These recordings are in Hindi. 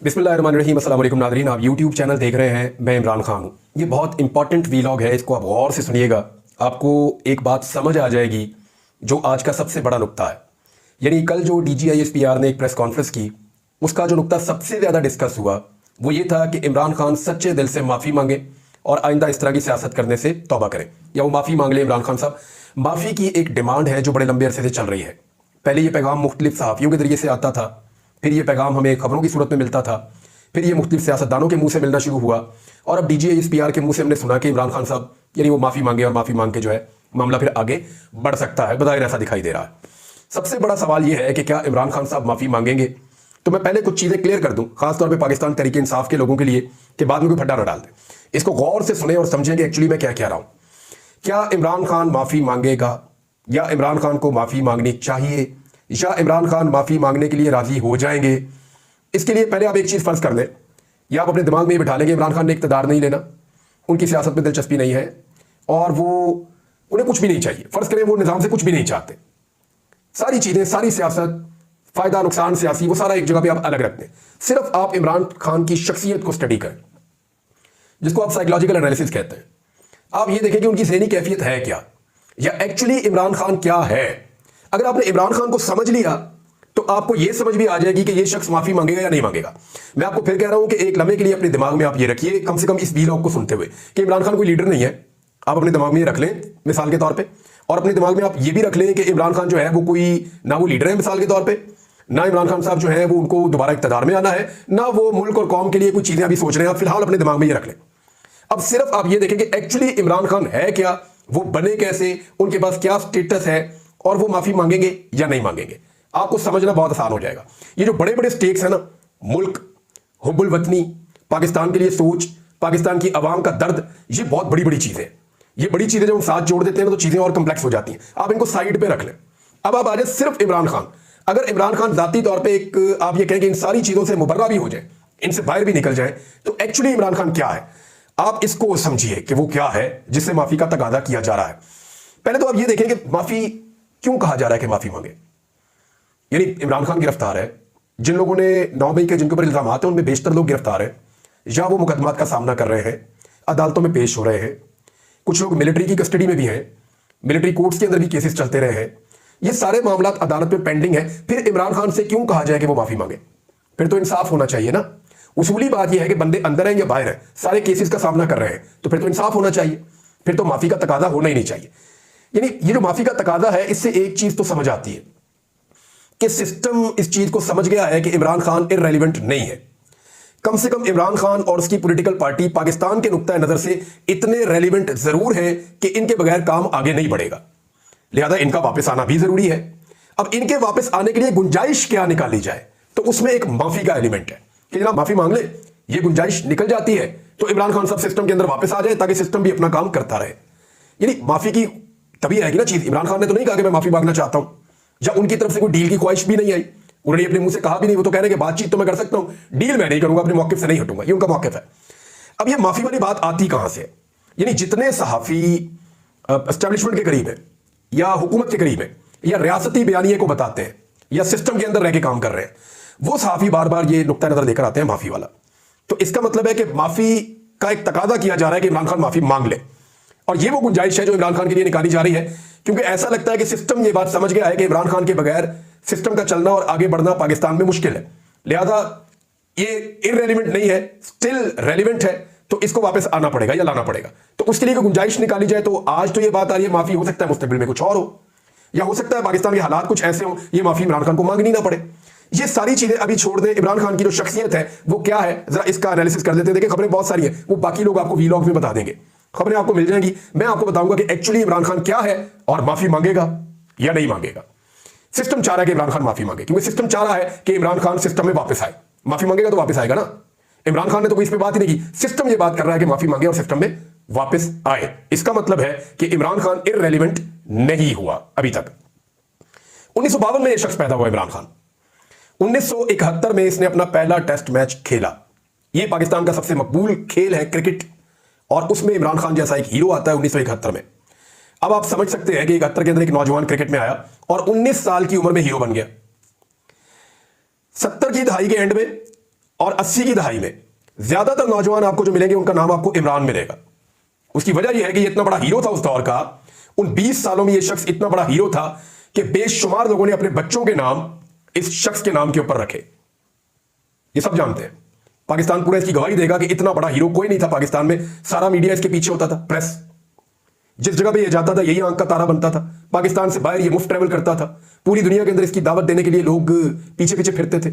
बिस्मिल्लाहिर्रहमानिर्रहीम। अस्सलाम वालेकुम नाज़रीन, आप यूट्यूब चैनल देख रहे हैं। मैं इमरान खान हूँ। ये बहुत इंपॉर्टेंट वीलॉग है, इसको आप गौर से सुनिएगा। आपको एक बात समझ आ जाएगी जो आज का सबसे बड़ा नुक्ता है। यानी कल जो DGISPR ने एक प्रेस कॉन्फ्रेंस की, उसका जो नुक्ता सबसे ज़्यादा डिस्कस हुआ वो ये था कि इमरान खान सच्चे दिल से माफ़ी मांगे और आइंदा इस तरह की सियासत करने से तौबा करें, या वो माफ़ी मांग ले। इमरान खान साहब, माफ़ी की एक डिमांड है जो बड़े लंबे अरसे से चल रही है। पहले ये पैगाम मुख्तलिफ सहाफ़ियों के जरिए से आता था, फिर ये पैगाम हमें खबरों की सूरत में मिलता था, फिर ये मुख्तलिफ सियासतदानों के मुंह से मिलना शुरू हुआ, और अब DGISPR के मुंह से हमने सुना कि इमरान खान साहब यानी वो माफ़ी मांगे और माफ़ी मांग के जो है मामला फिर आगे बढ़ सकता है। बज़ाहिर ऐसा दिखाई दे रहा है। सबसे बड़ा सवाल ये है कि क्या इमरान खान साहब माफ़ी मांगेंगे? तो मैं पहले कुछ चीज़ें क्लियर कर दूं, खासतौर पर पाकिस्तान तहरीक इंसाफ के लोगों के लिए, कि बाद में कोई फड्डा न डाल दें। इसको गौर से सुने और समझें कि एक्चुअली मैं क्या कह रहा हूं। क्या इमरान खान माफ़ी मांगेगा, या इमरान खान को माफ़ी मांगनी चाहिए, या इमरान खान माफ़ी मांगने के लिए राज़ी हो जाएंगे? इसके लिए पहले आप एक चीज़ फ़र्ज़ कर लें, या आप अपने दिमाग में ये बिठा लेंगे इमरान खान ने इक़्तिदार नहीं लेना, उनकी सियासत में दिलचस्पी नहीं है, और वो उन्हें कुछ भी नहीं चाहिए। फ़र्ज़ करें वो निज़ाम से कुछ भी नहीं चाहते। सारी चीज़ें, सारी सियासत, फ़ायदा नुकसान सियासी, वो सारा एक जगह पे आप अलग रखते हैं। सिर्फ आप इमरान खान की शख्सियत को स्टडी करें, जिसको आप साइकोलॉजिकल एनालिसिस कहते हैं। आप ये देखें कि उनकी ज़हनी कैफियत है क्या, या एक्चुअली इमरान खान क्या है। अगर आपने इमरान खान को समझ लिया तो आपको यह समझ भी आ जाएगी कि यह शख्स माफ़ी मांगेगा या नहीं मांगेगा। मैं आपको फिर कह रहा हूं कि एक लम्हे के लिए अपने दिमाग में आप ये रखिए, कम से कम इस वीलॉग को सुनते हुए, कि इमरान खान कोई लीडर नहीं है। आप अपने दिमाग में ये रख लें मिसाल के तौर पे, और अपने दिमाग में आप ये भी रख लें कि इमरान खान जो है वो कोई ना वो लीडर है मिसाल के तौर पे, ना इमरान खान साहब जो है वो उनको दोबारा इक़्तिदार में आना है, ना वो मुल्क और कौम के लिए कोई चीज़ें अभी सोच रहे हैं। आप फिलहाल अपने दिमाग में ये रख लें। अब सिर्फ आप ये देखें कि एक्चुअली इमरान खान है क्या, वो बने कैसे, उनके पास क्या स्टेटस है, और वो माफ़ी मांगेंगे या नहीं मांगेंगे। आपको समझना बहुत आसान हो जाएगा। ये जो बड़े बड़े स्टेक्स हैं ना, मुल्क, हुब्बुल वतनी, पाकिस्तान के लिए सोच, पाकिस्तान की आवाम का दर्द, ये बहुत बड़ी बड़ी चीज़ें हैं। ये बड़ी चीज़ें जब हम साथ जोड़ देते हैं तो चीज़ें और कंप्लेक्स हो जाती हैं। आप इनको साइड पे रख लें। अब आप आ जाए सिर्फ इमरान खान। अगर इमरान खान जाती तौर पे एक आप ये कहें कि इन सारी चीज़ों से मुबर्रा भी हो जाए, इनसे बाहर भी निकल जाए, तो एक्चुअली इमरान खान क्या है, आप इसको समझिए कि वो क्या है जिससे माफ़ी का तकाजा किया जा रहा है। पहले तो आप ये देखें कि माफ़ी क्यों कहा जा रहा है कि माफ़ी मांगे। यानी इमरान खान गिरफ्तार है, जिन लोगों ने 9 मई के जिनके ऊपर इल्जाम हैं उनमें बेशतर लोग गिरफ्तार हैं, या वो मुकदमात का सामना कर रहे हैं, अदालतों में पेश हो रहे हैं। कुछ लोग मिलिट्री की कस्टडी में भी हैं, मिलिट्री कोर्ट्स के अंदर भी केसेस चलते रहे हैं। ये सारे मामला अदालत में पेंडिंग है। फिर इमरान खान से क्यों कहा जाए कि वो माफ़ी मांगे? फिर तो इंसाफ होना चाहिए ना। उसूली बात यह है कि बंदे अंदर हैं या बाहर हैं, सारे केसेस का सामना कर रहे हैं, तो फिर तो इंसाफ होना चाहिए, फिर तो माफ़ी का तकाजा होना ही नहीं चाहिए। यानी ये जो माफ़ी का तकाजा है, इससे एक चीज़ तो समझ आती है कि सिस्टम इस चीज़ को समझ गया है कि इमरान खान इररेलेवेंट नहीं है। कम से कम इमरान खान और उसकी पॉलिटिकल पार्टी पाकिस्तान के नुक्ता नज़र से इतने रेलिवेंट ज़रूर हैं कि इनके बगैर काम आगे नहीं बढ़ेगा, लिहाजा इनका वापस आना भी ज़रूरी है। अब इनके वापस आने के लिए गुंजाइश क्या निकाली जाए, तो उसमें एक माफ़ी का एलिमेंट है कि जनाब माफ़ी मांग ले। ये गुंजाइश निकल जाती है तो इमरान खान सब सिस्टम के अंदर वापस आ जाए, ताकि सिस्टम भी अपना काम करता रहे। यानी माफ़ी की तभी आएगी ना चीज़। इमरान खान ने तो नहीं कहा कि मैं माफ़ी मांगना चाहता हूँ, या उनकी तरफ से कोई डील की ख्वाहिश भी नहीं आई, उन्होंने अपने मुंह से कहा भी नहीं। वो तो कह रहे हैं कि बातचीत तो मैं कर सकता हूं, डील मैं नहीं करूंगा, अपने मौके से नहीं हटूंगा। ये उनका मौके है। अब ये माफी वाली बात आती कहां से? यानी जितने सहाफी एस्टेब्लिशमेंट के करीब है, या हुकूमत के करीब है, या रियासती बयानिए को बताते हैं, या सिस्टम के अंदर रह के काम कर रहे हैं, वो सहाफी बार बार ये नुक्ता नजर लेकर आते हैं माफी वाला। तो इसका मतलब है कि माफी का एक तकाजा किया जा रहा है कि इमरान खान माफी मांग ले, और ये वो गुंजाइश है जो इमरान खान के लिए निकाली जा रही है, क्योंकि ऐसा लगता है कि सिस्टम ये बात समझ गया है कि इमरान खान के बगैर सिस्टम का चलना और आगे बढ़ना पाकिस्तान में मुश्किल है। लिहाजा ये इररेलेवेंट नहीं है, स्टिल रेलिवेंट है, तो इसको वापस आना पड़ेगा या लाना पड़ेगा। तो उसके लिए गुंजाइश निकाली जाए। तो आज तो ये बात आ रही है माफी, हो सकता है मुस्तकबिल में कुछ और हो, या हो सकता है पाकिस्तान के हालात कुछ ऐसे हो ये माफी इमरान खान को मांगनी ना पड़े। ये सारी चीजें अभी छोड़ दें। इमरान खान की जो शख्सियत है वो क्या है, जरा इसका एनालिसिस कर देते हैं। देखिए खबरें बहुत सारी हैं, वो बाकी लोग आपको वीलॉग में बता देंगे, खबरें आपको मिल जाएंगी। मैं आपको बताऊंगा कि एक्चुअली इमरान खान क्या है, और माफी मांगेगा या नहीं मांगेगा। सिस्टम चाह रहा है कि इमरान खान माफी मांगे, क्योंकि सिस्टम चाह रहा है कि इमरान खान सिस्टम में वापस आए। माफी मांगेगा तो वापस आएगा ना। इमरान खान ने तो कोई इस पे बात ही नहीं की, सिस्टम ये बात कर रहा है कि माफी मांगे और सिस्टम में वापस आए। इसका मतलब है कि इमरान खान इररेलेवेंट नहीं हुआ अभी तक। 1952 में यह शख्स पैदा हुआ इमरान खान। 1971 में इसने अपना पहला टेस्ट मैच खेला। यह पाकिस्तान का सबसे मकबूल खेल है क्रिकेट, और उसमें इमरान खान जैसा एक हीरो आता है 1971 में। अब आप समझ सकते हैं कि 71 के अंदर एक नौजवान क्रिकेट में आया और 19 साल की उम्र में हीरो बन गया। 70 की दहाई के एंड में और 80 की दहाई में ज्यादातर नौजवान आपको जो मिलेंगे उनका नाम आपको इमरान मिलेगा। उसकी वजह यह है कि ये इतना बड़ा हीरो था उस दौर का। उन 20 सालों में ये शख्स इतना बड़ा हीरो था कि बेशुमार लोगों ने अपने बच्चों के नाम इस शख्स के नाम के ऊपर रखे। ये सब जानते हैं। पाकिस्तान पूरा इसकी गवाही देगा कि इतना बड़ा हीरो कोई नहीं था पाकिस्तान में। सारा मीडिया इसके पीछे होता था, प्रेस जिस जगह पे ये जाता था यही आंख का तारा बनता था। पाकिस्तान से बाहर ये मुफ्त ट्रैवल करता था। पूरी दुनिया के अंदर इसकी दावत देने के लिए लोग पीछे पीछे फिरते थे।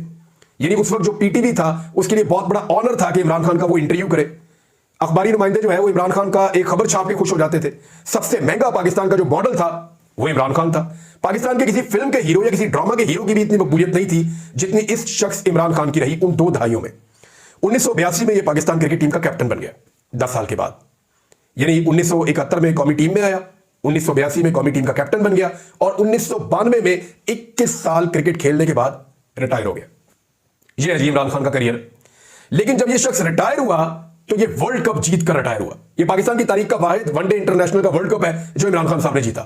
यानी उस वक्त जो पीटीवी था उसके लिए बहुत बड़ा ऑनर था कि इमरान खान का वो इंटरव्यू करे। अखबारी नुमाइंदे जो है वो इमरान खान का एक खबर छाप के खुश हो जाते थे। सबसे महंगा पाकिस्तान का जो मॉडल था वो इमरान खान था। पाकिस्तान के किसी फिल्म के हीरो या किसी ड्रामा के हीरो की भी इतनी मकबूलियत नहीं थी जितनी इस शख्स इमरान खान की रही उन 2 दहाइयों में। 1982 में ये पाकिस्तान क्रिकेट टीम का कैप्टन बन गया 10 साल के बाद। यानी 1971 में कौमी टीम में आया, 1982 में कौमी टीम का कैप्टन बन गया और 1992 में 21 साल क्रिकेट खेलने के बाद रिटायर हो गया। यह है इमरान खान का करियर। लेकिन जब यह शख्स रिटायर हुआ तो यह वर्ल्ड कप जीत कर रिटायर हुआ। यह पाकिस्तान की तारीख का वाहिद वनडे इंटरनेशनल का वर्ल्ड कप है जो इमरान खान साहब ने जीता।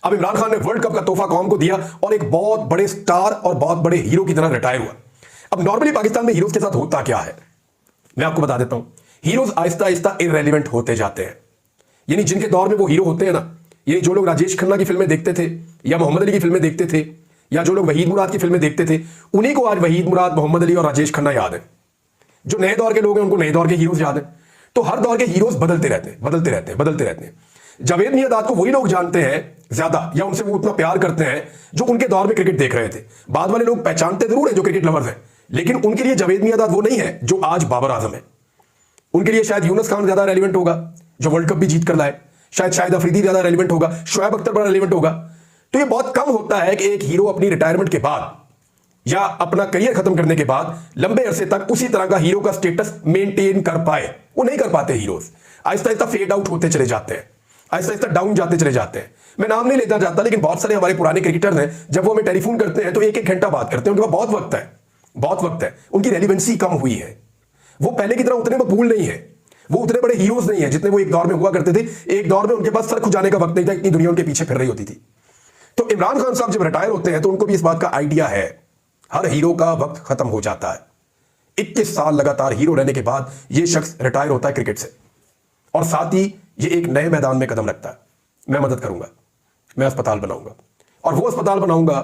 अब इमरान खान ने वर्ल्ड कप का तोहफा कौम को दिया और एक बहुत बड़े स्टार और बहुत बड़े हीरो की तरह रिटायर हुआ। अब नॉर्मली पाकिस्तान में हीरोज के साथ होता क्या है मैं आपको बता देता हूं। हीरोज आहिस्ता आहिस्ता इररेलेवेंट होते जाते हैं। यानी जिनके दौर में वो हीरो होते हैं ना, यानी जो लोग राजेश खन्ना की फिल्में देखते थे या मोहम्मद अली की फिल्में देखते थे या जो लोग वहीद मुराद की फिल्में देखते थे, उन्हीं को आज वहीद मुराद, मोहम्मद अली और राजेश खन्ना याद है। जो नए दौर के लोग हैं उनको नए दौर के हीरोज याद है। तो हर दौर के हीरोज बदलते रहते हैं। जावेद मियांदाद को वही लोग जानते हैं ज्यादा या उनसे वो उतना प्यार करते हैं जो उनके दौर में क्रिकेट देख रहे थे। बाद वाले लोग पहचानते जरूर है जो क्रिकेट लवर्स हैं, लेकिन उनके लिए जावेद मियांदाद वो नहीं है जो आज बाबर आजम है। उनके लिए शायद यूनुस खान ज्यादा रेलिवेंट होगा जो वर्ल्ड कप भी जीत कर लाए। शायद अफरीदी ज्यादा रेलिवेंट होगा, शोएब अख्तर बड़ा रेलिवेंट होगा। तो ये बहुत कम होता है कि एक हीरो अपनी रिटायरमेंट के बाद या अपना करियर खत्म करने के बाद लंबे अरसे तक उसी तरह का हीरो का स्टेटस मेंटेन कर पाए। वो नहीं कर पाते heroes. Aahista Aahista fade out होते चले जाते हैं, आहिस्ता आहिस्ता डाउन जाते चले जाते हैं। मैं नाम नहीं लेना चाहता, लेकिन बहुत सारे हमारे पुराने क्रिकेटर्स हैं, जब वो हमें टेलीफोन करते हैं तो 1-1 घंटा बात करते हैं। उनके पास बहुत वक्त है। उनकी रेलिवेंसी कम हुई है। वो पहले की तरह उतने मकबूल नहीं है। वो उतने बड़े हीरोज नहीं है जितने वो एक दौर में हुआ करते थे। एक दौर में उनके पास सर खुजाने का वक्त नहीं था, इतनी दुनिया उनके पीछे फिर रही होती थी। तो इमरान खान साहब जब रिटायर होते हैं तो उनको भी इस बात का आइडिया है हर हीरो का वक्त खत्म हो जाता है। 21 साल लगातार हीरो रहने के बाद यह शख्स रिटायर होता है क्रिकेट से, और साथ ही ये एक नए मैदान में कदम रखता है। मैं मदद करूंगा, मैं अस्पताल बनाऊंगा, और वो अस्पताल बनाऊंगा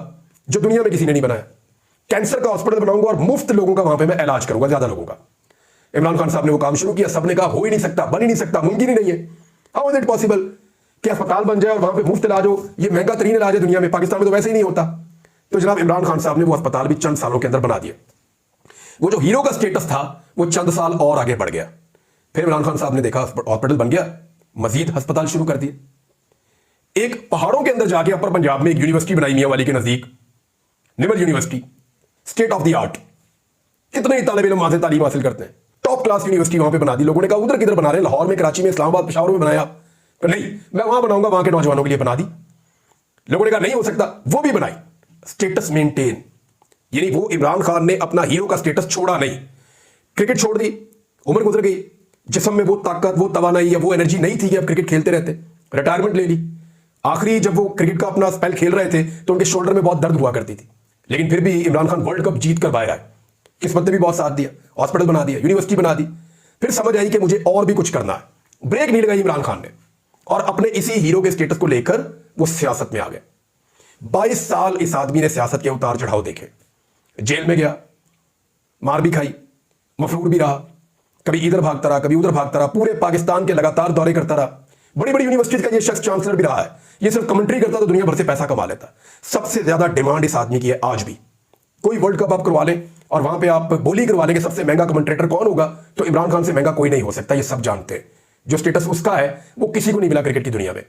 जो दुनिया में किसी ने नहीं बनाया। कैंसर का हॉस्पिटल बनाऊंगा और मुफ्त लोगों का वहां पे मैं इलाज करूंगा, ज्यादा लोगों का। इमरान खान साहब ने वो काम शुरू किया। सबने कहा हो ही नहीं सकता, बन ही नहीं सकता, मुमकिन ही नहीं है। हाउ इज इट पॉसिबल कि अस्पताल बन जाए और वहां पे मुफ्त इलाज हो? ये महंगा तरीन इलाज है दुनिया में, पाकिस्तान में तो वैसे ही नहीं होता। तो जनाब इमरान खान साहब ने वो अस्पताल भी चंद सालों के अंदर बना दिया। वो जो हीरो का स्टेटस था वो चंद साल और आगे बढ़ गया। फिर इमरान खान साहब ने देखा हॉस्पिटल बन गया, मजीद अस्पताल शुरू कर दिए। एक पहाड़ों के अंदर जाके अपर पंजाब में एक यूनिवर्सिटी बनाई मियां वाली के नजदीक, Nimal university, state of the art. कितने ही तालिब इल्म वहां से तालीम हासिल करते हैं, टॉप क्लास यूनिवर्सिटी वहां पे बना दी। लोगों ने कहा उधर किधर बना रहे हैं, लाहौर में, कराची में, इस्लामाबाद, पेशावर में बनाया। पर नहीं, मैं वहां बनाऊंगा, वहां के नौजवानों के लिए बना दी। लोगों ने कहा नहीं हो सकता, वो भी बनाई। स्टेटस मेंटेन, यानी वो इमरान खान ने अपना हीरो का स्टेटस छोड़ा नहीं। क्रिकेट छोड़ दी, उम्र गुजर गई, जिस्म में वो ताकत, वो तवानाई या वो एनर्जी नहीं थी कि अब क्रिकेट खेलते रहते। रिटायरमेंट ले ली। आखिरी जब वो क्रिकेट का अपना स्पेल खेल रहे थे तो उनके शोल्डर में बहुत दर्द हुआ करती थी, लेकिन फिर भी इमरान खान वर्ल्ड कप जीत कर बाहर आए। किस्मत ने भी बहुत साथ दिया, हॉस्पिटल बना दिया, यूनिवर्सिटी बना दी। फिर समझ आई कि मुझे और भी कुछ करना है। ब्रेक नहीं लगाई इमरान खान ने, और अपने इसी हीरो के स्टेटस को लेकर वो सियासत में आ गए। 22 साल इस आदमी ने सियासत के उतार चढ़ाव देखे। जेल में गया, मार भी खाई, मफरूर भी रहा, कभी इधर भागता रहा, कभी उधर भागता रहा, पूरे पाकिस्तान के लगातार दौरे करता रहा। बड़ी बड़ी यूनिवर्सिटीज का ये शख्स चांसलर भी रहा है। ये सिर्फ कमेंट्री करता तो दुनिया भर से पैसा कमा लेता। सबसे ज्यादा डिमांड इस आदमी की है आज भी। कोई वर्ल्ड कप आप करवा लें और वहां पे आप बोली करवा लेंगे, सबसे महंगा कमेंट्रेटर कौन होगा, तो इमरान खान से महंगा कोई नहीं हो सकता। ये सब जानते हैं। जो स्टेटस उसका है वो किसी को नहीं मिला क्रिकेट की दुनिया में।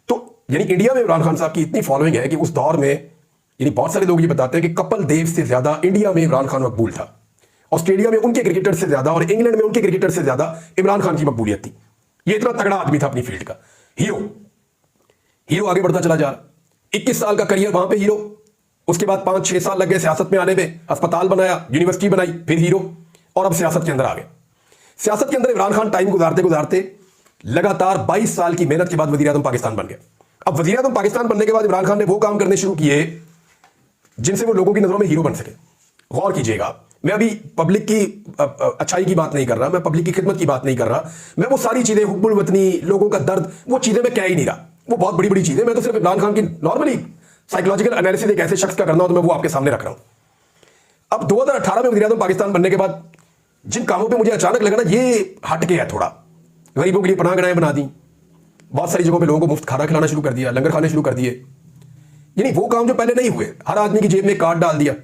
तो यानी इंडिया में इमरान खान साहब की इतनी फॉलोइंग है कि उस दौर में, यानी बहुत सारे लोग ये बताते हैं कि कपिल देव से ज्यादा इंडिया में इमरान खान मकबूल था। ऑस्ट्रेलिया में उनके क्रिकेटर से ज्यादा और इंग्लैंड में उनके क्रिकेटर से ज्यादा इमरान खान की मकबूलियत थी। ये इतना तगड़ा आदमी था अपनी फील्ड का। हीरो आगे बढ़ता चला जा रहा। 21 साल का करियर वहां पे हीरो, उसके बाद 5-6 साल लग गए सियासत में आने में। अस्पताल बनाया, यूनिवर्सिटी बनाई, फिर हीरो, और अब सियासत के अंदर आ गए। सियासत के अंदर इमरान खान टाइम गुजारते गुजारते लगातार 22 साल की मेहनत के बाद वजीर आज़म पाकिस्तान बन गया। अब वजीर आज़म पाकिस्तान बनने के बाद इमरान खान ने वो काम करने शुरू किए जिनसे वो लोगों की नजरों में हीरो बन सके। गौर कीजिएगा, मैं अभी पब्लिक की अच्छाई की बात नहीं कर रहा, मैं पब्लिक की खिदमत की बात नहीं कर रहा, मैं वो सारी चीजें, हुब्बुल वतनी, लोगों का दर्द, वो चीजें मैं कह ही नहीं रहा। वो बहुत बड़ी बड़ी चीजें, मैं तो सिर्फ इमरान खान की नॉर्मली साइकोलॉजिकल एनालिसिस एक ऐसे शख्स का करना हो तो मैं वो आपके सामने रख रहा हूं। अब 2018 में वज़ीर-ए-आज़म पाकिस्तान बनने के बाद जिन कामों पे मुझे अचानक लगा ना ये हट के है, थोड़ा गरीबों के लिए पनाहगाहें बना दी, बहुत सारी जगहों पे लोगों को मुफ्त खाना खिलाना शुरू कर दिया, लंगर खाने शुरू कर दिए, यानी वो काम जो पहले नहीं हुए। हर आदमी की जेब में कार्ड डाल दिया,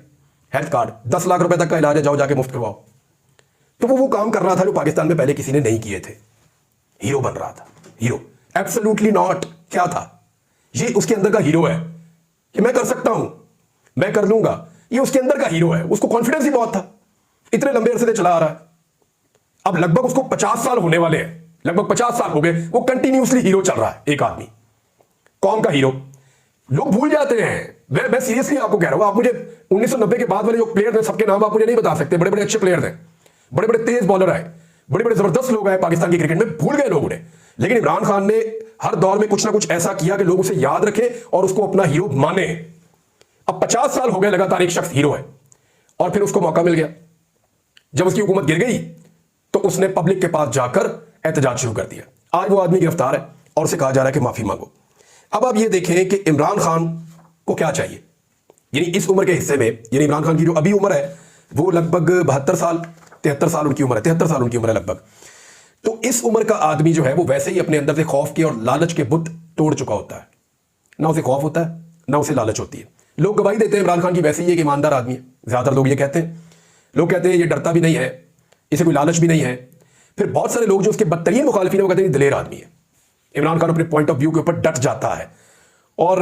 हेल्थ कार्ड, 10 लाख रुपए तक का इलाज है, जाओ जाके मुफ्त करवाओ। तो वो काम कर रहा था जो पाकिस्तान में पहले किसी ने नहीं किए थे। हीरो बन रहा था, हीरो। Absolutely not. क्या था ये? उसके अंदर का हीरो है कि मैं कर सकता हूं, मैं कर लूंगा। ये उसके अंदर का हीरो है, उसको कॉन्फिडेंस ही बहुत था, इतने लंबे अरसे से चला आ रहा है। अब लगभग उसको 50 साल होने वाले हैं, लगभग 50 साल हो गए, वो कंटिन्यूसली हीरो चल रहा है, एक आदमी, कौम का हीरो। लोग भूल जाते हैं, मैं सीरियसली आपको कह रहा हूं। आप मुझे 1990 के बाद वाले जो प्लेयर हैं सबके नाम आप मुझे नहीं बता सकते। बड़े बड़े अच्छे प्लेयर हैं, बड़े बड़े तेज बॉलर आए, बड़े बड़े जबरदस्त लोग आए पाकिस्तान की क्रिकेट में, भूल गए लोग उन्हें। लेकिन इमरान खान ने हर दौर में कुछ ना कुछ ऐसा किया कि लोग उसे याद रखें और उसको अपना हीरो माने। अब 50 साल हो गए लगातार एक शख्स हीरो है, और फिर उसको मौका मिल गया। जब उसकी हुकूमत गिर गई तो उसने पब्लिक के पास जाकर एहतजाज शुरू कर दिया। आज वो आदमी गिरफ्तार है और उसे कहा जा रहा है कि माफी मांगो। अब आप ये देखें कि इमरान खान को क्या चाहिए, यानी इस उम्र के हिस्से में, यानी इमरान खान की जो अभी उम्र है वो लगभग 72 साल 73 साल उनकी उम्र है, 73 साल उनकी उम्र है लगभग। तो इस उम्र का आदमी जो है वो वैसे ही अपने अंदर से खौफ के और लालच के बुत तोड़ चुका होता है। ना उसे खौफ होता है, ना उसे लालच होती है। लोग गवाही देते हैं इमरान खान की वैसे ही एक ईमानदार आदमी है, ज्यादातर लोग ये कहते हैं। लोग कहते हैं ये डरता भी नहीं है, इसे कोई लालच भी नहीं है। फिर बहुत सारे लोग जो उसके बदतरीन मुखालिफिन है वो कहते हैं दिलेर आदमी है। इमरान खान अपने पॉइंट ऑफ व्यू के ऊपर डट जाता है। और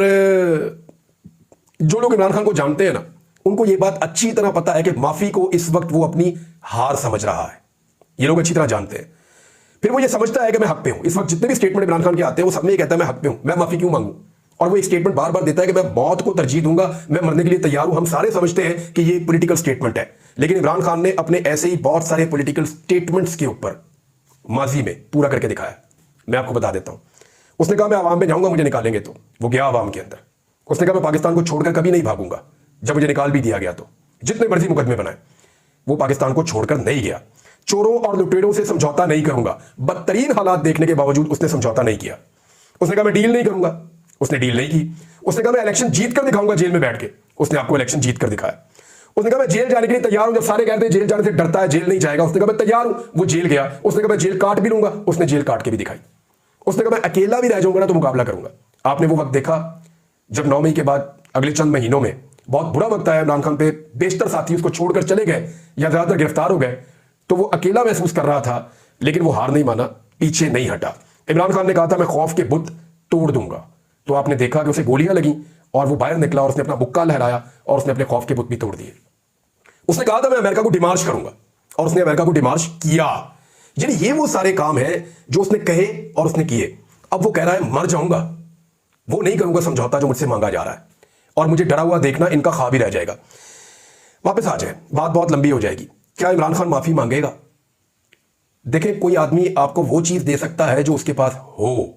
जो लोग इमरान खान को जानते हैं ना, उनको ये बात अच्छी तरह पता है कि माफी को इस वक्त वो अपनी हार समझ रहा है। ये लोग अच्छी तरह जानते हैं। फिर वो ये समझता है कि मैं हक पे हूं। इस वक्त जितने भी स्टेटमेंट इमरान खान के आते हैं वो सब में ये कहता है मैं हक पे हूं, मैं माफी क्यों मांगू। और वो एक स्टेटमेंट बार बार देता है कि मैं मौत को तरजीह दूंगा, मैं मरने के लिए तैयार हूं। हम सारे समझते हैं कि ये पॉलिटिकल स्टेटमेंट है, लेकिन इमरान खान ने अपने ऐसे ही बहुत सारे पॉलिटिकल स्टेटमेंट्स के ऊपर माजी में पूरा करके दिखाया। मैं आपको बता देता हूं। उसने कहा मैं आवाम में जाऊंगा, मुझे निकालेंगे, तो वो गया आवाम के अंदर। उसने कहा मैं पाकिस्तान को छोड़कर कभी नहीं भागूंगा, जब मुझे निकाल भी दिया गया तो जितने मर्जी मुकदमे बनाए, वो पाकिस्तान को छोड़कर नहीं गया। चोरों और लुटेरों से समझौता नहीं करूंगा, बदतरीन हालात देखने के बावजूद उसने समझौता नहीं किया। उसने कहा मैं डील नहीं करूंगा, उसने डील नहीं की। उसने कहा मैं इलेक्शन जीत कर दिखाऊंगा जेल में बैठ के, उसने आपको इलेक्शन जीत कर दिखाया। उसने कहा मैं जेल जाने के लिए तैयार हूं, जब सारे कहते हैं जेल जाने से डरता है, जेल नहीं जाएगा, उसने कहा मैं तैयार हूं, वो जेल गया। उसने कहा मैं जेल काट भी लूंगा, उसने जेल काट के भी दिखाई। उसने कहा मैं अकेला भी रह जाऊंगा ना तो मुकाबला करूंगा। आपने वो वक्त देखा जब 9 मई के बाद अगले चंद महीनों में बहुत बुरा वक्त आया इमरान खान पे, बेशतर साथी उसको छोड़कर चले गए या ज्यादातर गिरफ्तार हो गए, तो वो अकेला महसूस कर रहा था, लेकिन वो हार नहीं माना, पीछे नहीं हटा। इमरान खान ने कहा था मैं खौफ के बुत तोड़ दूंगा, तो आपने देखा कि उसे गोलियां लगी और वो बाहर निकला और उसने अपना मुक्का लहराया और उसने अपने खौफ के बुत भी तोड़ दिए। उसने कहा था मैं अमेरिका को डिमार्च करूंगा, और उसने अमेरिका को डिमार्च किया। यानी ये वो सारे काम हैं जो उसने कहे और उसने किए। अब वो कह रहा है मर जाऊंगा, वो नहीं करूंगा समझौता जो मुझसे मांगा जा रहा है, और मुझे डरा हुआ देखना इनका ख्वाब ही रह जाएगा। वापस आ जाए, बात बहुत लंबी हो जाएगी। क्या इमरान खान माफी मांगेगा? देखें, कोई आदमी आपको वो चीज दे सकता है जो उसके पास हो।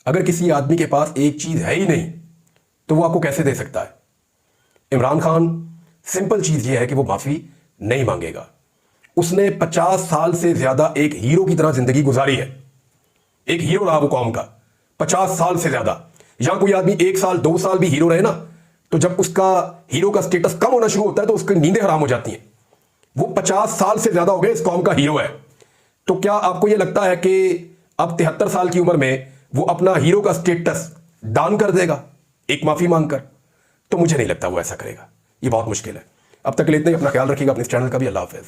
अगर किसी आदमी के पास एक चीज है ही नहीं तो वो आपको कैसे दे सकता है? इमरान खान, सिंपल चीज ये है कि वो माफी नहीं मांगेगा। उसने 50 साल से ज्यादा एक हीरो की तरह जिंदगी गुजारी है, एक हीरो रहा वो कौम का 50 साल से ज्यादा। यहां कोई आदमी 1 साल 2 साल भी हीरो रहे ना, तो जब उसका हीरो का स्टेटस कम होना शुरू होता है तो उसकी नींदें हराम हो जाती हैं। वो 50 साल से ज्यादा हो गए, इस कौम का हीरो है। तो क्या आपको यह लगता है कि अब 73 साल की उम्र में वो अपना हीरो का स्टेटस दान कर देगा एक माफी मांगकर? तो मुझे नहीं लगता वो ऐसा करेगा, ये बहुत मुश्किल है। अब तक के लिए इतना ही। अपना ख्याल रखिएगा, अपने इस चैनल का भी। अल्लाह हाफिज।